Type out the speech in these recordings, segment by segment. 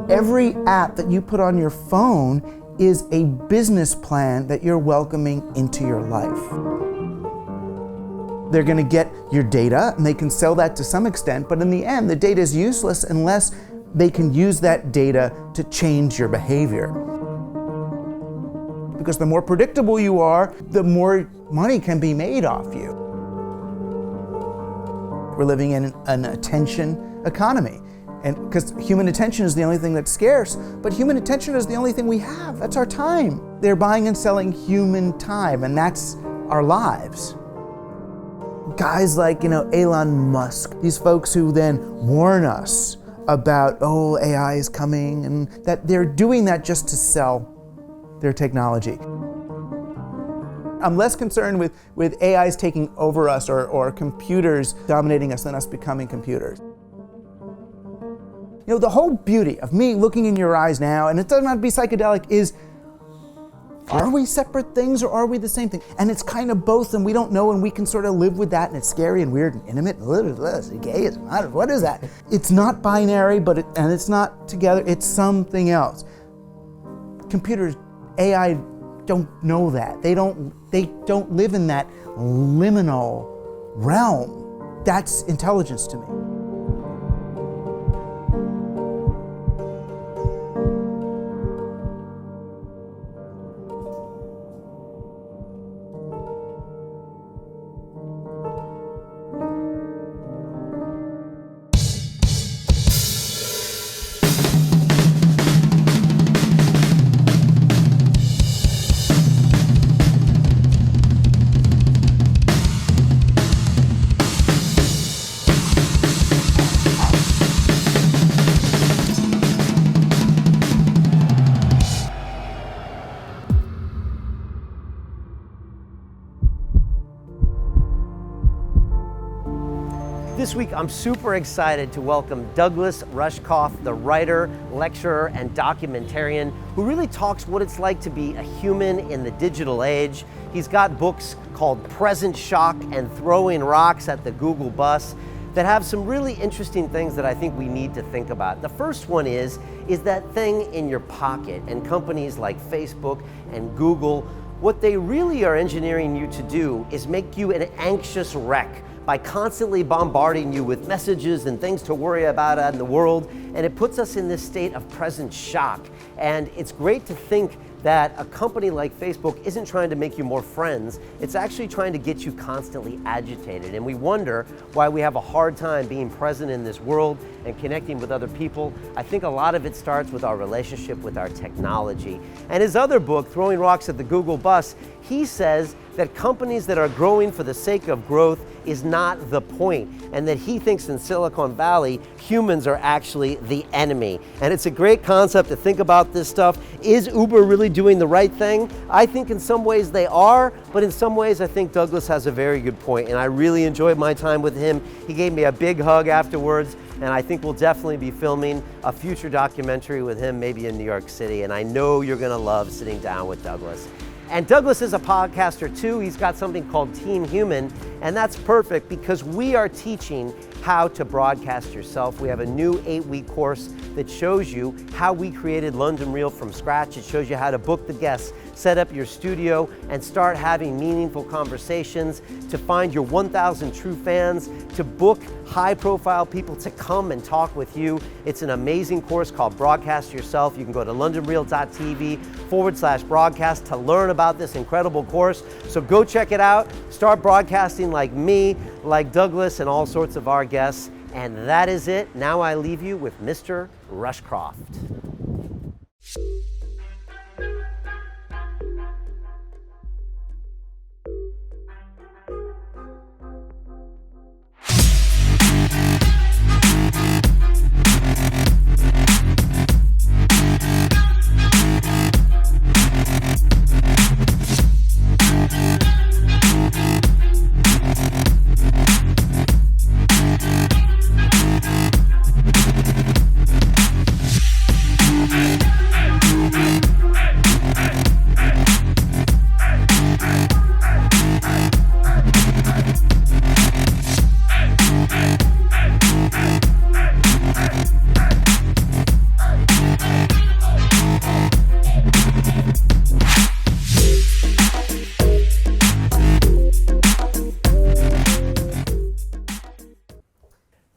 Every app that you put on your phone is a business plan that you're welcoming into your life. They're going to get your data, and they can sell that to some extent, but in the end, the data is useless unless they can use that data to change your behavior. Because the more predictable you are, the more money can be made off you. We're living in an attention economy. And because human attention is the only thing that's scarce, but human attention is the only thing we have. That's our time. They're buying and selling human time, and that's our lives. Guys like, Elon Musk, these folks who then warn us about, AI is coming, and that they're doing that just to sell their technology. I'm less concerned with AIs taking over us or computers dominating us than us becoming computers. The whole beauty of me looking in your eyes now, and it doesn't have to be psychedelic, is are we separate things or are we the same thing? And it's kind of both, and we don't know, and we can sort of live with that, and it's scary and weird and intimate. Is it gay? What is that? It's not binary, and it's not together. It's something else. Computers, AI, don't know that. They don't live in that liminal realm. That's intelligence to me. This week, I'm super excited to welcome Douglas Rushkoff, the writer, lecturer, and documentarian who really talks what it's like to be a human in the digital age. He's got books called Present Shock and Throwing Rocks at the Google Bus that have some really interesting things that I think we need to think about. The first one is that thing in your pocket, and companies like Facebook and Google, what they really are engineering you to do is make you an anxious wreck by constantly bombarding you with messages and things to worry about out in the world, and it puts us in this state of present shock. And it's great to think that a company like Facebook isn't trying to make you more friends, it's actually trying to get you constantly agitated. And we wonder why we have a hard time being present in this world and connecting with other people. I think a lot of it starts with our relationship with our technology. And his other book, Throwing Rocks at the Google Bus, he says that companies that are growing for the sake of growth is not the point, and that he thinks in Silicon Valley, humans are actually the enemy. And it's a great concept to think about this stuff. Is Uber really doing the right thing? I think in some ways they are, but in some ways I think Douglas has a very good point, and I really enjoyed my time with him. He gave me a big hug afterwards, and I think we'll definitely be filming a future documentary with him, maybe in New York City, and I know you're gonna love sitting down with Douglas. And Douglas is a podcaster too. He's got something called TeamHuman, and that's perfect because we are teaching how to broadcast yourself. We have a new 8-week course that shows you how we created London Real from scratch. It shows you how to book the guests, set up your studio, and start having meaningful conversations, to find your 1,000 true fans, to book high-profile people to come and talk with you. It's an amazing course called Broadcast Yourself. You can go to londonreal.tv/broadcast to learn about this incredible course. So go check it out. Start broadcasting like me, like Douglas, and all sorts of our guests. And that is it. Now I leave you with Mr. Rushkoff.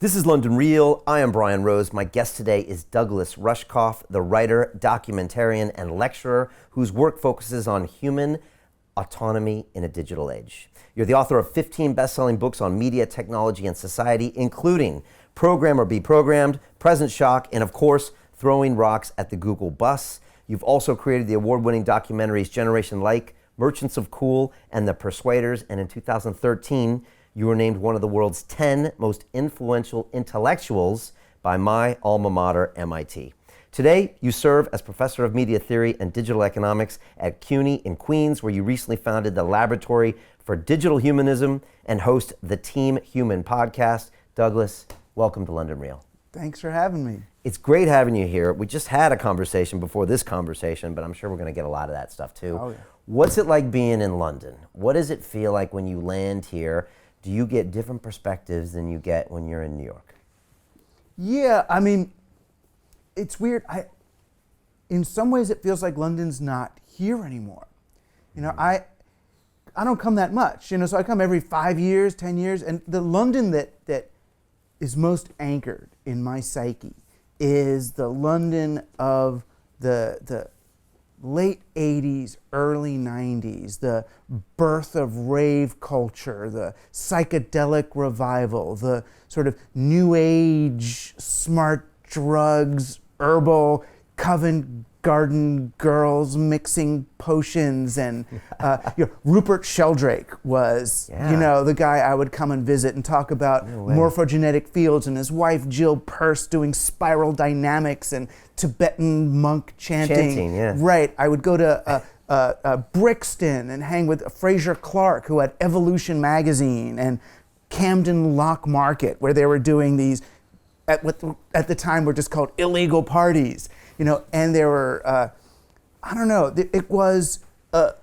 This is London Real. I am Brian Rose. My guest today is Douglas Rushkoff, the writer, documentarian, and lecturer whose work focuses on human autonomy in a digital age. You're the author of 15 best-selling books on media, technology, and society, including Program or Be Programmed, Present Shock, and of course, Throwing Rocks at the Google Bus. You've also created the award-winning documentaries Generation Like, Merchants of Cool, and The Persuaders, and in 2013, you were named one of the world's 10 most influential intellectuals by my alma mater, MIT. Today, you serve as professor of media theory and digital economics at CUNY in Queens, where you recently founded the Laboratory for Digital Humanism and host the TeamHuman podcast. Douglas, welcome to London Real. Thanks for having me. It's great having you here. We just had a conversation before this conversation, but I'm sure we're going to get a lot of that stuff too. Oh, yeah. What's it like being in London? What does it feel like when you land here? Do you get different perspectives than you get when you're in New York? Yeah, I mean, it's weird. In some ways, it feels like London's not here anymore. You know, I don't come that much. You know, so I come every 5 years, 10 years, and the London that is most anchored in my psyche is the London of the late 80s, early 90s, the birth of rave culture, the psychedelic revival, the sort of new age, smart drugs, herbal, Covent Garden girls mixing potions, and Rupert Sheldrake was, the guy I would come and visit and talk about morphogenetic fields, and his wife Jill Peirce doing spiral dynamics and Tibetan monk chanting. Right. I would go to Brixton and hang with Fraser Clark, who had Evolution magazine, and Camden Lock Market, where they were doing these at the time were just called illegal parties. You know, and there were, it was a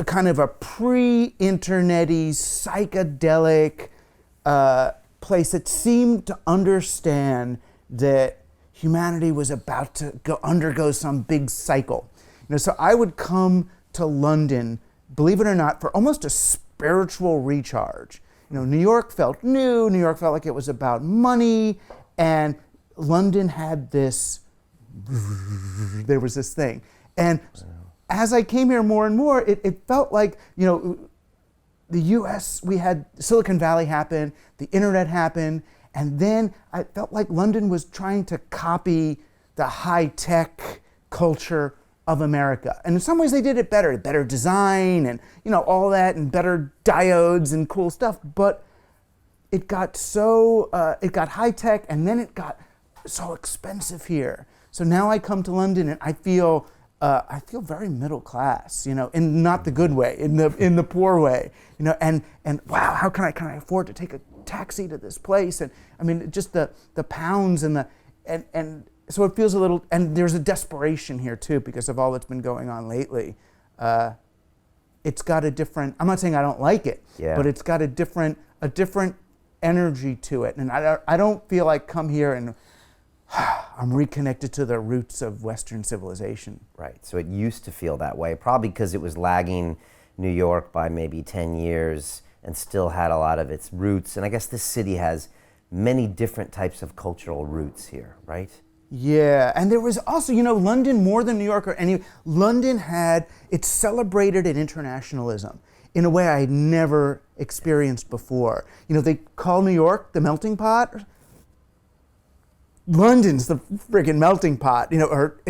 kind of a pre-internet-y, psychedelic place that seemed to understand that humanity was about to undergo some big cycle. You know, so I would come to London, believe it or not, for almost a spiritual recharge. You know, New York felt new, New York felt like it was about money, and London had this, there was this thing. And as I came here more and more, it felt like, the US, we had Silicon Valley happen, the internet happened, and then I felt like London was trying to copy the high-tech culture of America. And in some ways they did it better design and, all that, and better diodes and cool stuff, but it got it got high-tech, and then it got so expensive here. So now I come to London and I feel very middle class, in not the good way, in the poor way, and wow, how can I afford to take a taxi to this place? And I mean, just the pounds and so it feels a little, and there's a desperation here too because of all that's been going on lately. It's got a different, I'm not saying I don't like it, but it's got a different energy to it, and I don't feel like come here and I'm reconnected to the roots of Western civilization. Right, so it used to feel that way, probably because it was lagging New York by maybe 10 years and still had a lot of its roots. And I guess this city has many different types of cultural roots here, right? Yeah, and there was also, London more than New York or any, London it celebrated an internationalism in a way I had never experienced before. They call New York the melting pot. London's the friggin' melting pot, or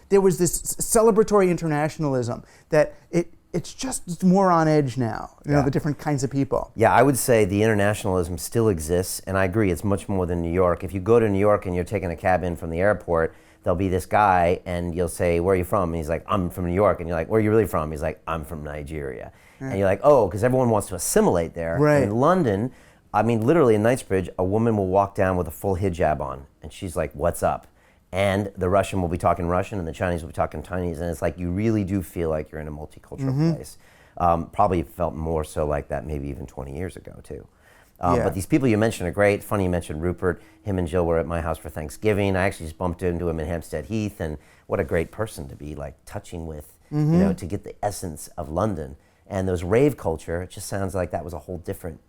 there was this celebratory internationalism that it's more on edge now, the different kinds of people. Yeah, I would say the internationalism still exists, and I agree, it's much more than New York. If you go to New York and you're taking a cab in from the airport, there'll be this guy, and you'll say, where are you from? And he's like, I'm from New York. And you're like, where are you really from? He's like, I'm from Nigeria. Right. And you're like, oh, because everyone wants to assimilate there. Right. In London, I mean, literally in Knightsbridge, a woman will walk down with a full hijab on, and she's like, what's up? And the Russian will be talking Russian, and the Chinese will be talking Chinese, and it's like you really do feel like you're in a multicultural place. Probably felt more so like that maybe even 20 years ago, too. But these people you mentioned are great. Funny you mentioned Rupert. Him and Jill were at my house for Thanksgiving. I actually just bumped into him in Hampstead Heath, and what a great person to be like touching with, to get the essence of London. And those rave culture, it just sounds like that was a whole different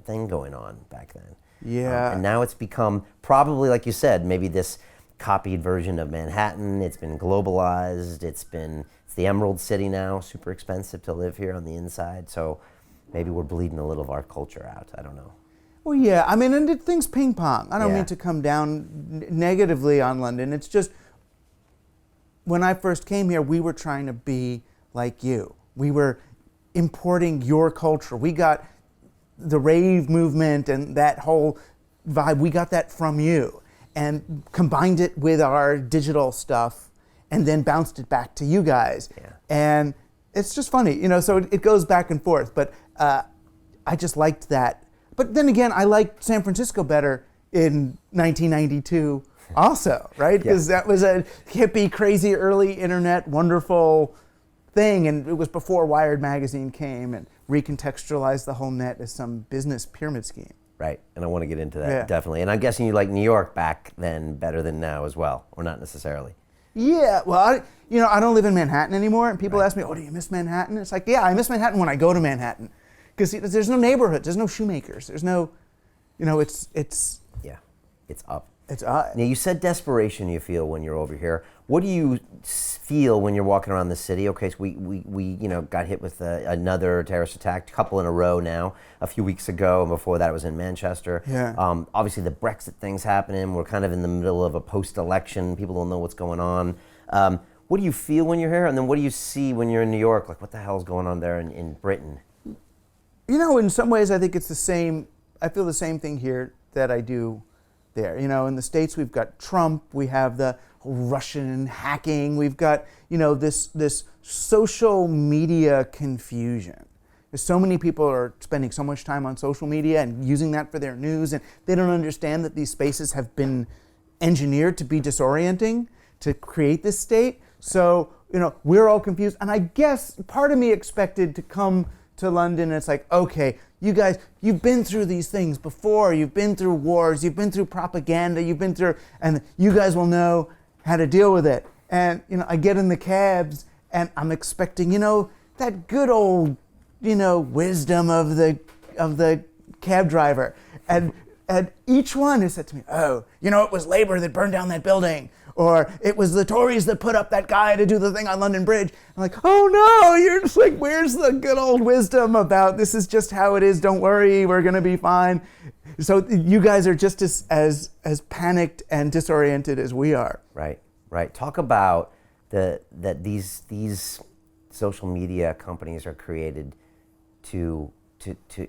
thing going on back then. Yeah. And now it's become probably, like you said, maybe this copied version of Manhattan. It's been globalized. It's the Emerald City now, super expensive to live here on the inside. So maybe we're bleeding a little of our culture out. I don't know. Well, yeah, I mean, and things ping pong. I don't Yeah. mean to come down negatively on London. It's just, when I first came here, we were trying to be like you. We were importing your culture. We got the rave movement and that whole vibe, we got that from you and combined it with our digital stuff and then bounced it back to you guys. Yeah. And it's just funny, so it goes back and forth. But I just liked that. But then again, I liked San Francisco better in 1992 also, right? Because that was a hippie, crazy, early internet, wonderful thing. And it was before Wired magazine came and recontextualized the whole net as some business pyramid scheme. Right, and I want to get into that, definitely. And I'm guessing you like New York back then better than now as well, or not necessarily. Yeah, well, I don't live in Manhattan anymore, and people ask me, "Oh, do you miss Manhattan?" It's like, yeah, I miss Manhattan when I go to Manhattan, because there's no neighborhoods, there's no shoemakers, there's no, it's Yeah, it's up. It's Now, you said desperation you feel when you're over here. What do you feel when you're walking around the city? Okay, so we got hit with another terrorist attack, a couple in a row now, a few weeks ago, and before that it was in Manchester. Yeah. Obviously the Brexit thing's happening. We're kind of in the middle of a post-election. People don't know what's going on. What do you feel when you're here? And then what do you see when you're in New York? Like, what the hell's going on there in Britain? In some ways I think it's the same. I feel the same thing here that I do there. In the States we've got Trump, we have the Russian hacking, we've got, this social media confusion. There's so many people are spending so much time on social media and using that for their news, and they don't understand that these spaces have been engineered to be disorienting, to create this state. So, we're all confused. And I guess part of me expected to come to London and it's like, okay, you guys, you've been through these things before. You've been through wars. You've been through propaganda. And you guys will know how to deal with it. And, I get in the cabs and I'm expecting, that good old, wisdom of the cab driver. And each one has said to me, oh, it was Labour that burned down that building. Or it was the Tories that put up that guy to do the thing on London Bridge. I'm like, oh no, you're just like, where's the good old wisdom about this is just how it is, don't worry, we're gonna be fine. So you guys are just as panicked and disoriented as we are. Right. Talk about that these social media companies are created to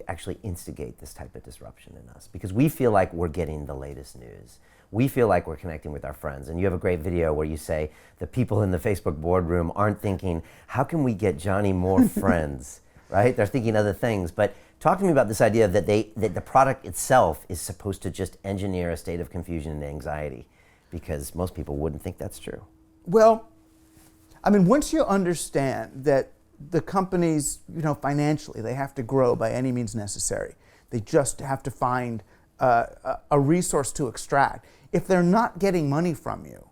actually instigate this type of disruption in us, because we feel like we're getting the latest news. We feel like we're connecting with our friends. And you have a great video where you say the people in the Facebook boardroom aren't thinking, how can we get Johnny more friends, right? They're thinking other things. But talk to me about this idea that the product itself is supposed to just engineer a state of confusion and anxiety, because most people wouldn't think that's true. Well, I mean, once you understand that the companies, financially, they have to grow by any means necessary. They just have to find a resource to extract. If they're not getting money from you,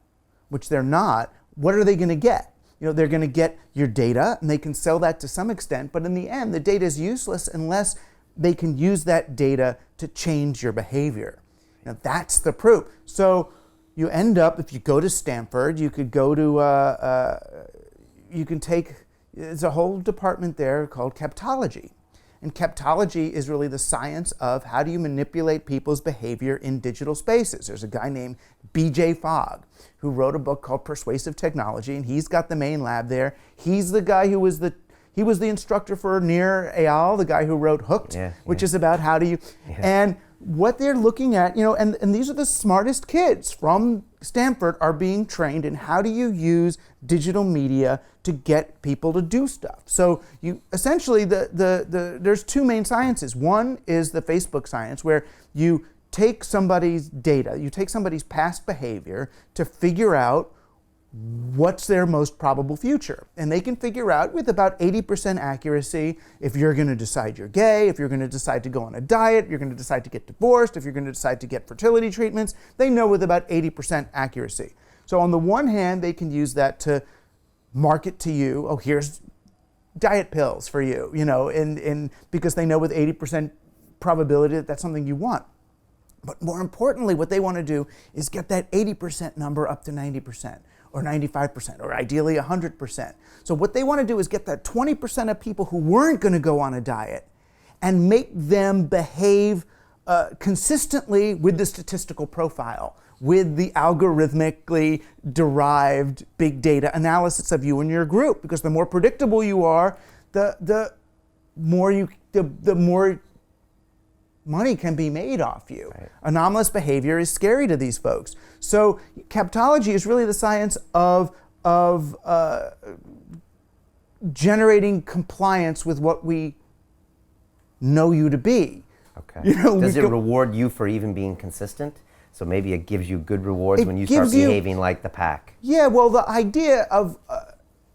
which they're not, what are they going to get? They're going to get your data, and they can sell that to some extent, but in the end, the data is useless unless they can use that data to change your behavior. That's the proof. So you end up, if you go to Stanford, you could go to, there's a whole department there called keptology. And keptology is really the science of how do you manipulate people's behavior in digital spaces. There's a guy named B.J. Fogg who wrote a book called Persuasive Technology, and he's got the main lab there. He's the guy who was the instructor for Nir Eyal, the guy who wrote Hooked, which is about how do you... Yeah. And what they're looking at, and these are the smartest kids from Stanford are being trained in how do you use digital media to get people to do stuff. So you essentially, there's two main sciences. One is the Facebook science, where you take somebody's data, you take somebody's past behavior to figure out what's their most probable future. And they can figure out with about 80% accuracy if you're going to decide you're gay, if you're going to decide to go on a diet, if you're going to decide to get divorced, if you're going to decide to get fertility treatments. They know with about 80% accuracy. So on the one hand, they can use that to market to you, oh, here's diet pills for you, because they know with 80% probability that that's something you want. But more importantly, what they want to do is get that 80% number up to 90% or 95% or ideally 100%. So what they want to do is get that 20% of people who weren't going to go on a diet and make them behave consistently with the statistical profile, with the algorithmically derived big data analysis of you and your group. Because the more predictable you are, the more money can be made off you. Right. Anomalous behavior is scary to these folks. So captology is really the science of generating compliance with what we know you to be. Okay. Does it reward you for even being consistent? So maybe it gives you good rewards when you start behaving like the pack. Yeah, well, the idea of,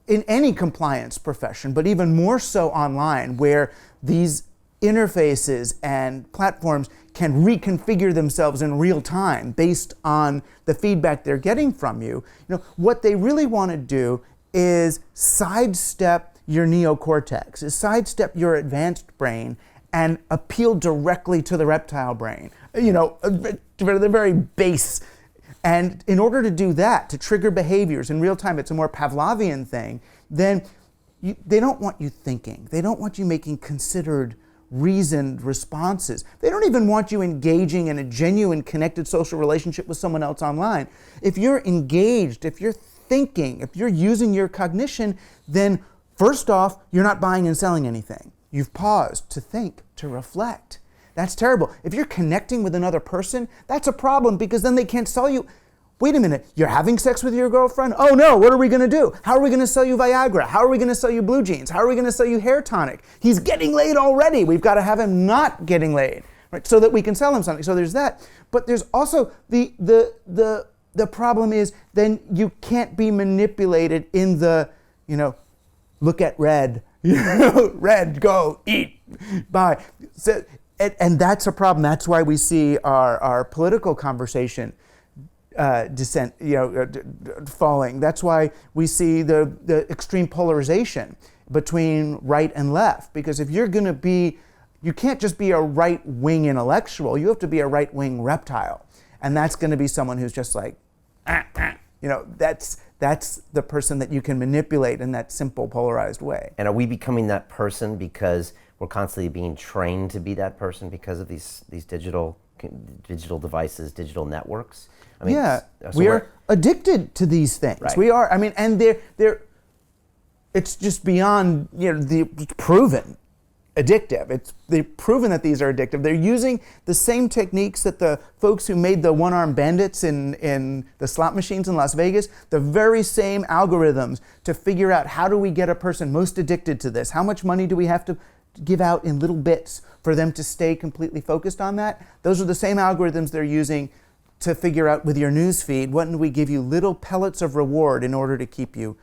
in any compliance profession, but even more so online, where these interfaces and platforms can reconfigure themselves in real time based on the feedback they're getting from you. What they really want to do is sidestep your neocortex, is sidestep your advanced brain and appeal directly to the reptile brain, to the very base. And in order to do that, to trigger behaviors in real time, it's a more Pavlovian thing, then they don't want you thinking. They don't want you making considered, reasoned responses. They don't even want you engaging in a genuine connected social relationship with someone else online. If you're engaged, if you're thinking, if you're using your cognition, then first off, you're not buying and selling anything. You've paused to think, to reflect. That's terrible. If you're connecting with another person, that's a problem, because then they can't sell you. Wait a minute, you're having sex with your girlfriend? Oh no, what are we gonna do? How are we gonna sell you Viagra? How are we gonna sell you blue jeans? How are we gonna sell you hair tonic? He's getting laid already. We've got to have him not getting laid, right? So that we can sell him something. So there's that. But there's also the problem is then you can't be manipulated in the, look at red, red, go, eat, buy. So, and that's a problem. That's why we see our political conversation falling. That's why we see the extreme polarization between right and left. Because if you're going to be, you can't just be a right-wing intellectual. You have to be a right-wing reptile, and that's going to be someone who's just like, that's the person that you can manipulate in that simple polarized way. And are we becoming that person because we're constantly being trained to be that person because of these digital devices, digital networks? I mean, yeah, so we are addicted to these things. Right. We are. I mean, and they're. It's just beyond the proven addictive. They've proven that these are addictive. They're using the same techniques that the folks who made the one-armed bandits in the slot machines in Las Vegas. The very same algorithms to figure out how do we get a person most addicted to this. How much money do we have to give out in little bits for them to stay completely focused on that? Those are the same algorithms they're using to figure out with your news feed, when we give you little pellets of reward in order to keep you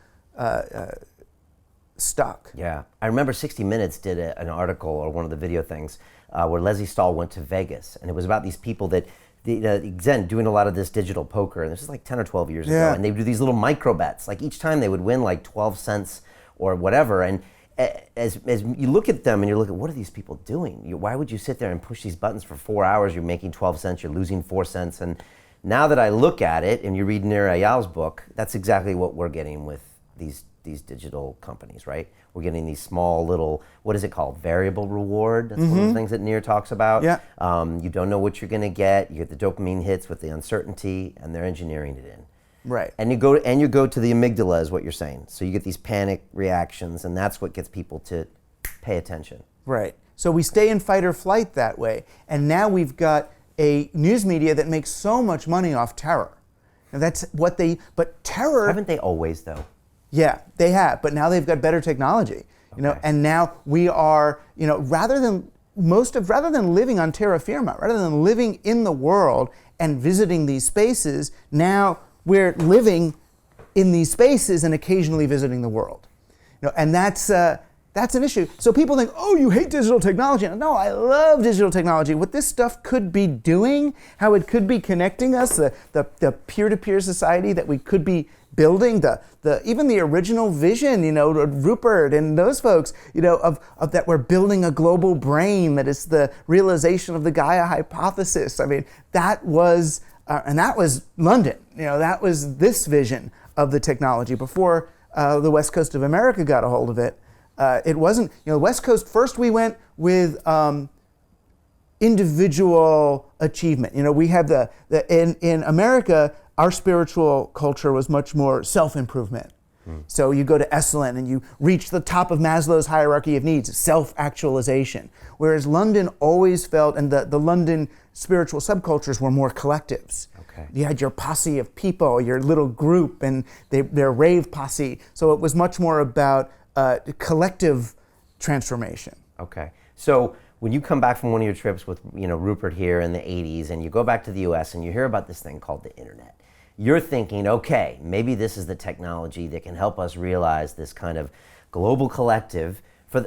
stuck. Yeah, I remember 60 Minutes did an article or one of the video things where Leslie Stahl went to Vegas, and it was about these people that, again, doing a lot of this digital poker, and this is like 10 or 12 years ago, and they would do these little micro bets. Like each time they would win like 12 cents or whatever, and as you look at them and you look at what are these people doing? Why would you sit there and push these buttons for 4 hours? You're making 12 cents, you're losing 4 cents. And now that I look at it, and you read Nir Eyal's book, that's exactly what we're getting with these digital companies, right? We're getting these small little, what is it called? Variable reward. That's one of the things that Nir talks about. Yeah. You don't know what you're gonna get. You get the dopamine hits with the uncertainty, and they're engineering it in. Right. And you go to the amygdala is what you're saying. So you get these panic reactions, and that's what gets people to pay attention. Right. So we stay in fight or flight that way. And now we've got a news media that makes so much money off terror. And that's what but terror... Haven't they always, though? Yeah, they have. But now they've got better technology. Okay. And now we are, rather than living on terra firma, rather than living in the world and visiting these spaces, now we're living in these spaces and occasionally visiting the world. And that's That's an issue. So people think, oh, you hate digital technology. No, I love digital technology. What this stuff could be doing, how it could be connecting us, the peer-to-peer society that we could be building, even the original vision, Rupert and those folks, of that we're building a global brain that is the realization of the Gaia hypothesis. I mean, that was London. That was this vision of the technology before the West Coast of America got a hold of it. It wasn't, West Coast, first we went with individual achievement. We have in America, our spiritual culture was much more self-improvement. So you go to Esalen and you reach the top of Maslow's hierarchy of needs, self-actualization. Whereas London always felt, and the London spiritual subcultures were more collectives. Okay. You had your posse of people, your little group, and their rave posse. So it was much more about collective transformation. Okay. So when you come back from one of your trips with Rupert here in the 80s and you go back to the US and you hear about this thing called the internet, you're thinking, okay, maybe this is the technology that can help us realize this kind of global collective.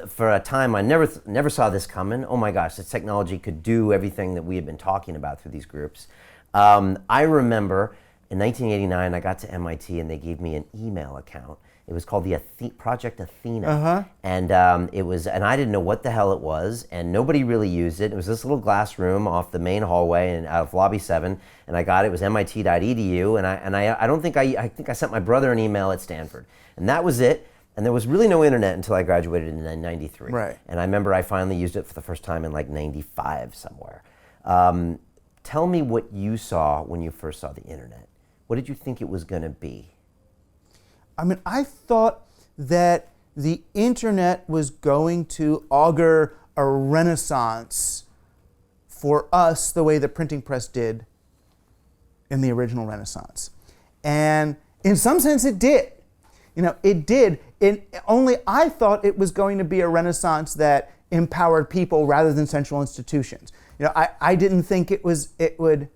For a time, I never saw this coming. Oh my gosh, this technology could do everything that we had been talking about through these groups. I remember in 1989, I got to MIT and they gave me an email account. It was called the Project Athena, and and I didn't know what the hell it was, and nobody really used it. It was this little glass room off the main hallway and out of Lobby 7, and I got it. It was MIT.edu, and I think I sent my brother an email at Stanford, and that was it. And there was really no internet until I graduated in '93. Right. And I remember I finally used it for the first time in like '95 somewhere. Tell me what you saw when you first saw the internet. What did you think it was going to be? I mean, I thought that the internet was going to augur a renaissance for us the way the printing press did in the original Renaissance. And in some sense it did. It did. Only I thought it was going to be a renaissance that empowered people rather than central institutions. I didn't think it would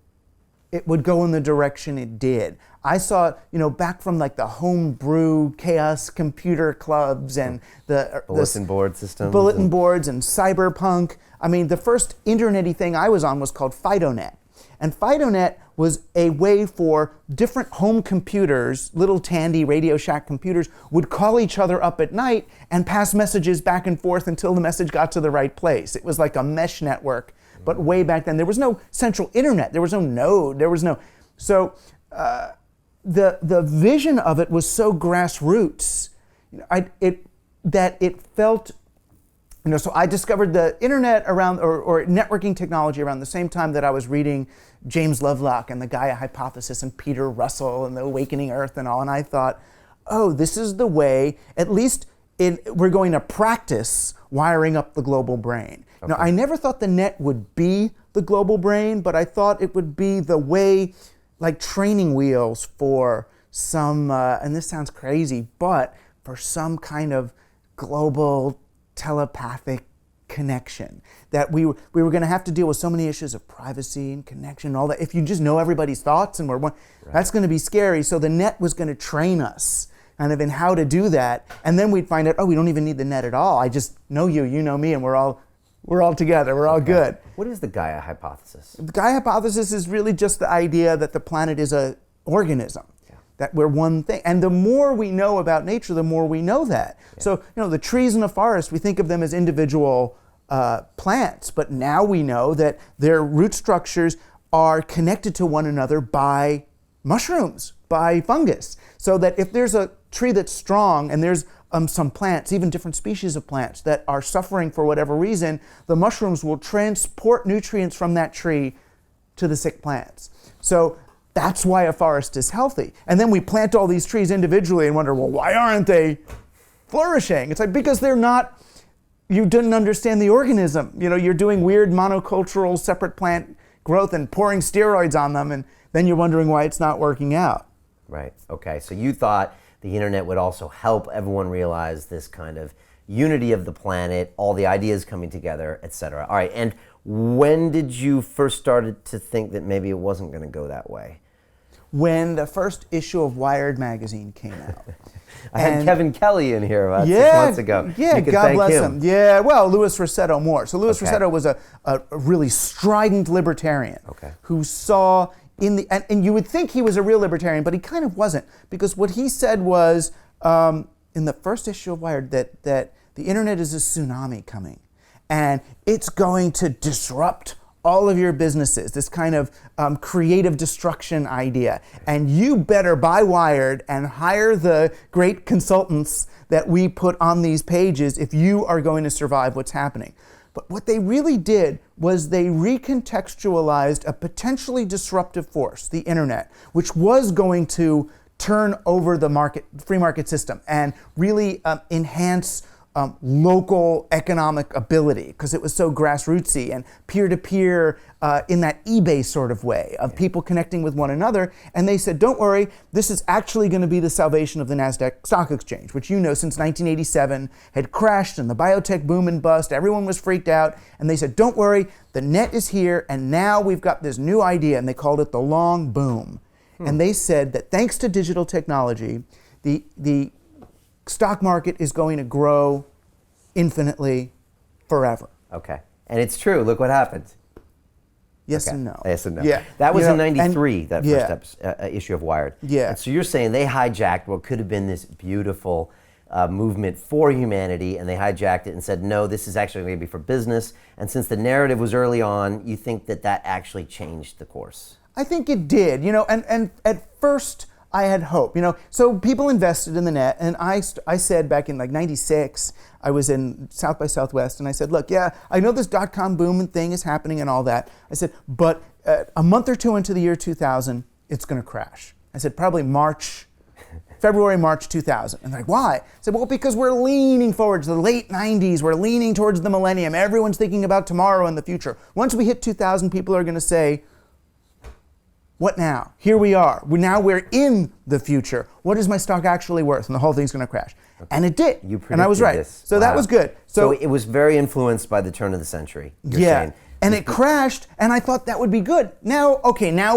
go in the direction it did. I saw, back from like the homebrew chaos computer clubs and the bulletin board systems. Bulletin boards and cyberpunk. I mean, the first internet-y thing I was on was called FidoNet. And FidoNet was a way for different home computers, little Tandy Radio Shack computers, would call each other up at night and pass messages back and forth until the message got to the right place. It was like a mesh network, but way back then. There was no central internet. There was no node. There was no... So the vision of it was so grassroots that it felt... so I discovered the internet around, or networking technology around the same time that I was reading James Lovelock and the Gaia hypothesis and Peter Russell and the Awakening Earth and all. And I thought, oh, this is the way, at least we're going to practice wiring up the global brain. Okay. Now, I never thought the net would be the global brain, but I thought it would be the way, like training wheels for some, and this sounds crazy, but for some kind of global telepathic connection, that we were going to have to deal with so many issues of privacy and connection and all that. If you just know everybody's thoughts and that's going to be scary. So the net was going to train us kind of in how to do that. And then we'd find out, oh, we don't even need the net at all. I just know you know me, and we're all together. We're all good. What is the Gaia hypothesis? The Gaia hypothesis is really just the idea that the planet is an organism. That we're one thing. And the more we know about nature, the more we know that. Yeah. So, the trees in the forest, we think of them as individual plants, but now we know that their root structures are connected to one another by mushrooms, by fungus. So that if there's a tree that's strong and there's some plants, even different species of plants that are suffering for whatever reason, the mushrooms will transport nutrients from that tree to the sick plants. So that's why a forest is healthy. And then we plant all these trees individually and wonder, well, why aren't they flourishing? It's like, because you didn't understand the organism. You're doing weird monocultural separate plant growth and pouring steroids on them, and then you're wondering why it's not working out. Right, okay. So you thought the internet would also help everyone realize this kind of unity of the planet, all the ideas coming together, etc. All right, and when did you first started to think that maybe it wasn't going to go that way? when the first issue of Wired magazine came out. I had Kevin Kelly in here about 6 months ago. Yeah, you can God thank bless him. him. Yeah, well, Louis Rossetto more. So Louis Rossetto was a really strident libertarian who saw in the, and you would think he was a real libertarian, but he kind of wasn't, because what he said was in the first issue of Wired that the internet is a tsunami coming, and it's going to disrupt all of your businesses, this kind of creative destruction idea. And you better buy Wired and hire the great consultants that we put on these pages if you are going to survive what's happening. But what they really did was they recontextualized a potentially disruptive force, the internet, which was going to turn over the free market system and really enhance local economic ability, because it was so grassrootsy and peer-to-peer in that eBay sort of way of people connecting with one another. And they said, don't worry, this is actually going to be the salvation of the NASDAQ stock exchange, which, you know, since 1987 had crashed and the biotech boom and bust. Everyone was freaked out. And they said, don't worry, the net is here. And now we've got this new idea. And they called it the long boom. And they said that thanks to digital technology, the stock market is going to grow infinitely forever. Okay. And it's true. Look what happened. Yes and no. Yes and no. Yeah. That was in 93, that first issue of Wired. Yeah. And so you're saying they hijacked what could have been this beautiful movement for humanity, and they hijacked it and said, no, this is actually going to be for business. And since the narrative was early on, you think that actually changed the course? I think it did, and at first I had hope, so people invested in the net, and I said back in like 96, I was in South by Southwest, and I said, look, yeah, I know this .com boom and thing is happening and all that. I said, but a month or two into the year 2000, it's going to crash. I said, probably February, March 2000. And they're like, why? I said, well, because we're leaning forward to the late 90s. We're leaning towards the millennium. Everyone's thinking about tomorrow and the future. Once we hit 2000, people are going to say, what now? Here we are. We're in the future. What is my stock actually worth? And the whole thing's going to crash. Okay. And it did. You predicted and I was right. This. So that was good. So it was very influenced by the turn of the century. You're saying. And it crashed, and I thought that would be good. Now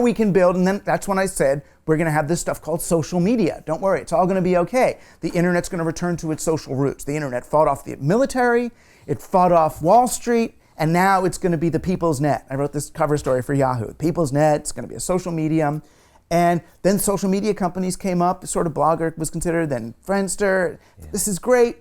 we can build, and then that's when I said, we're going to have this stuff called social media. Don't worry, it's all going to be okay. The internet's going to return to its social roots. The internet fought off the military, it fought off Wall Street, and now it's going to be the people's net. I wrote this cover story for Yahoo. People's net, it's going to be a social medium. And then social media companies came up, the sort of Blogger was considered, then Friendster. Yeah. This is great.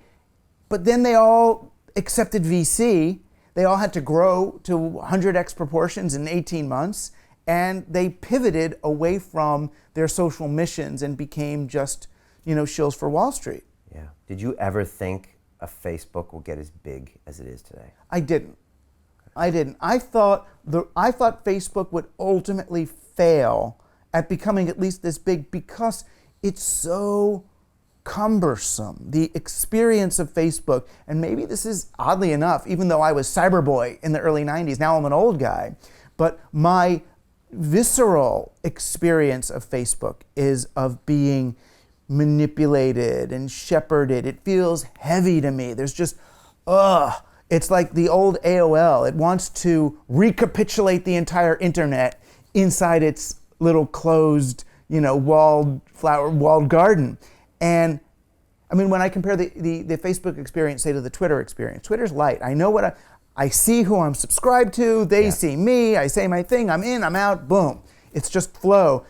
But then they all accepted VC. They all had to grow to 100x proportions in 18 months. And they pivoted away from their social missions and became just, shills for Wall Street. Yeah. Did you ever think a Facebook will get as big as it is today? I didn't. I thought Facebook would ultimately fail at becoming at least this big because it's so cumbersome. The experience of Facebook, and maybe this is oddly enough, even though I was cyberboy in the early 90s, now I'm an old guy, but my visceral experience of Facebook is of being manipulated and shepherded. It feels heavy to me. There's just, it's like the old AOL. It wants to recapitulate the entire internet inside its little closed, walled garden. And I mean, when I compare the Facebook experience, say, to the Twitter experience, Twitter's light. I know what I see who I'm subscribed to. They see me. I say my thing. I'm in. I'm out. Boom. It's just flow.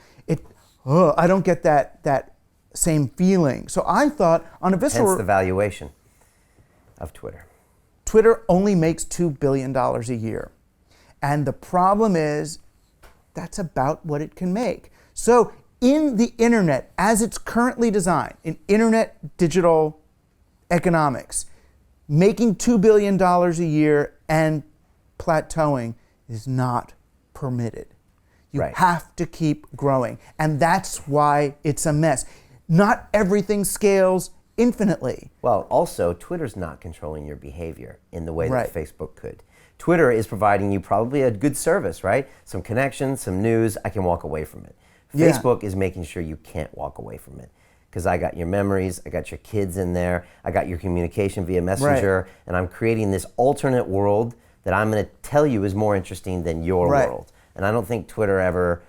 I don't get that same feeling. So I thought on a visceral. Hence the valuation of Twitter. Twitter only makes $2 billion a year. And the problem is that's about what it can make. So in the internet, as it's currently designed, in internet digital economics, making $2 billion a year and plateauing is not permitted. You have to keep growing. And that's why it's a mess. Not everything scales infinitely. Well, also, Twitter's not controlling your behavior in the way that Facebook could. Twitter is providing you probably a good service, right? Some connections, some news, I can walk away from it. Facebook is making sure you can't walk away from it. Because I got your memories, I got your kids in there, I got your communication via Messenger, and I'm creating this alternate world that I'm going to tell you is more interesting than your world. And I don't think Twitter ever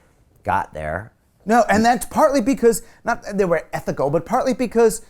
got there. No, and that's partly because, not that they were ethical, but partly because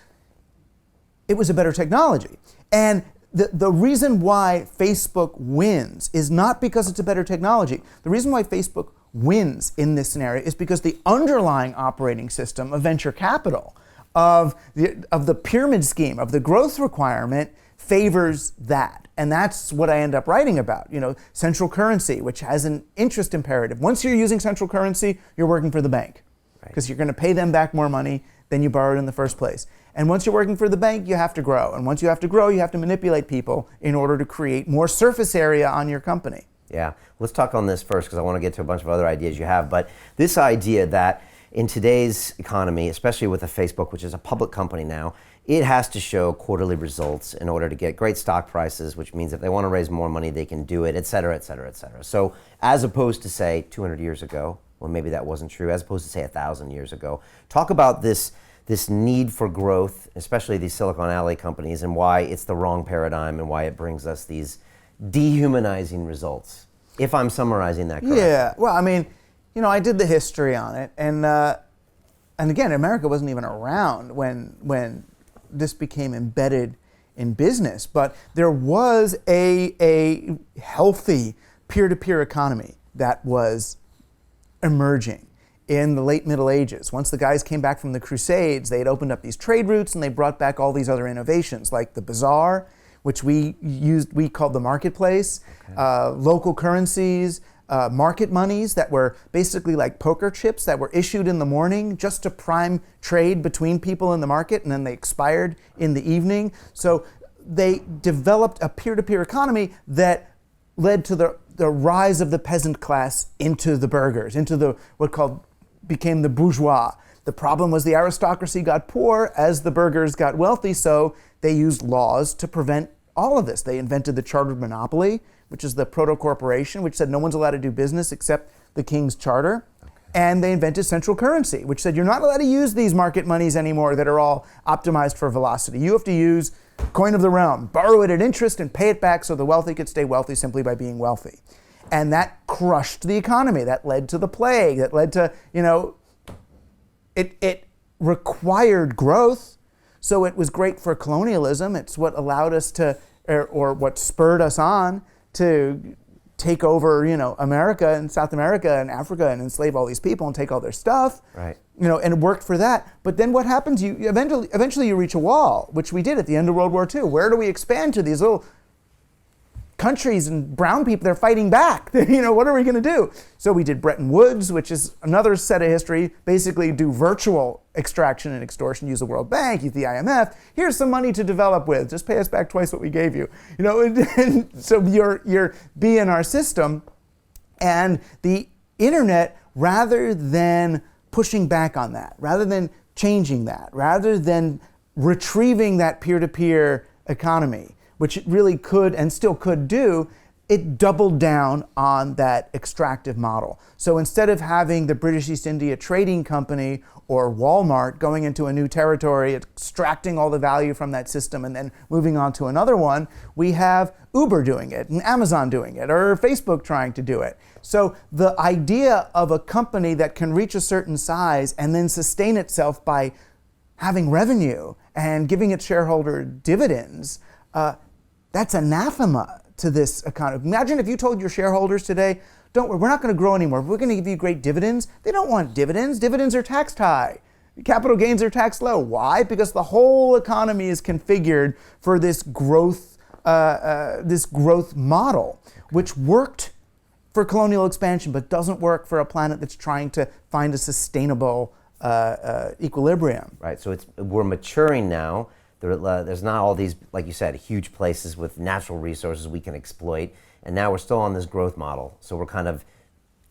it was a better technology. And the reason why Facebook wins is not because it's a better technology. The reason why Facebook wins in this scenario is because the underlying operating system of venture capital, of the pyramid scheme, of the growth requirement, favors that. And that's what I end up writing about. Central currency, which has an interest imperative. Once you're using central currency, you're working for the bank, because you're going to pay them back more money than you borrowed in the first place. And once you're working for the bank, you have to grow. And once you have to grow, you have to manipulate people in order to create more surface area on your company. Yeah, let's talk on this first, because I want to get to a bunch of other ideas you have. But this idea that in today's economy, especially with a Facebook, which is a public company now, it has to show quarterly results in order to get great stock prices, which means if they want to raise more money, they can do it, et cetera, et cetera, et cetera. So as opposed to, say, 200 years ago, well, maybe that wasn't true, as opposed to, say, 1,000 years ago, talk about this need for growth, especially these Silicon Alley companies, and why it's the wrong paradigm and why it brings us these dehumanizing results, if I'm summarizing that correctly. Yeah, well, I mean, I did the history on it, and again, America wasn't even around when this became embedded in business, but there was a healthy peer-to-peer economy that was emerging in the late Middle Ages. Once the guys came back from the Crusades, they had opened up these trade routes and they brought back all these other innovations, like the bazaar, which we called the marketplace, local currencies, market monies that were basically like poker chips that were issued in the morning just to prime trade between people in the market, and then they expired in the evening. So they developed a peer-to-peer economy that led to the rise of the peasant class into the burghers, into the became the bourgeois. The problem was the aristocracy got poor as the burghers got wealthy, so they used laws to prevent all of this. They invented the chartered monopoly, which is the proto-corporation, which said no one's allowed to do business except the king's charter. And they invented central currency, which said you're not allowed to use these market monies anymore that are all optimized for velocity. You have to use coin of the realm, borrow it at interest and pay it back so the wealthy could stay wealthy simply by being wealthy. And that crushed the economy. That led to the plague. That led to, it required growth. So it was great for colonialism. It's what allowed us to, or what spurred us on to take over, America and South America and Africa and enslave all these people and take all their stuff. Right. And it worked for that. But then what happens? You eventually you reach a wall, which we did at the end of World War II. Where do we expand to? These little countries and brown people, they're fighting back. What are we going to do? So we did Bretton Woods, which is another set of history, basically do virtual extraction and extortion, use the World Bank, use the IMF. Here's some money to develop with. Just pay us back twice what we gave you. And so you're be in our system. And the internet, rather than pushing back on that, rather than changing that, rather than retrieving that peer-to-peer economy, which it really could and still could do, it doubled down on that extractive model. So instead of having the British East India Trading Company or Walmart going into a new territory, extracting all the value from that system and then moving on to another one, we have Uber doing it and Amazon doing it or Facebook trying to do it. So the idea of a company that can reach a certain size and then sustain itself by having revenue and giving its shareholder dividends, that's anathema to this economy. Imagine if you told your shareholders today, don't worry, we're not going to grow anymore. We're going to give you great dividends. They don't want dividends. Dividends are taxed high. Capital gains are taxed low. Why? Because the whole economy is configured for this growth model, which worked for colonial expansion, but doesn't work for a planet that's trying to find a sustainable equilibrium. Right. So we're maturing now. There's not all these, like you said, huge places with natural resources we can exploit. And now we're still on this growth model. So we're kind of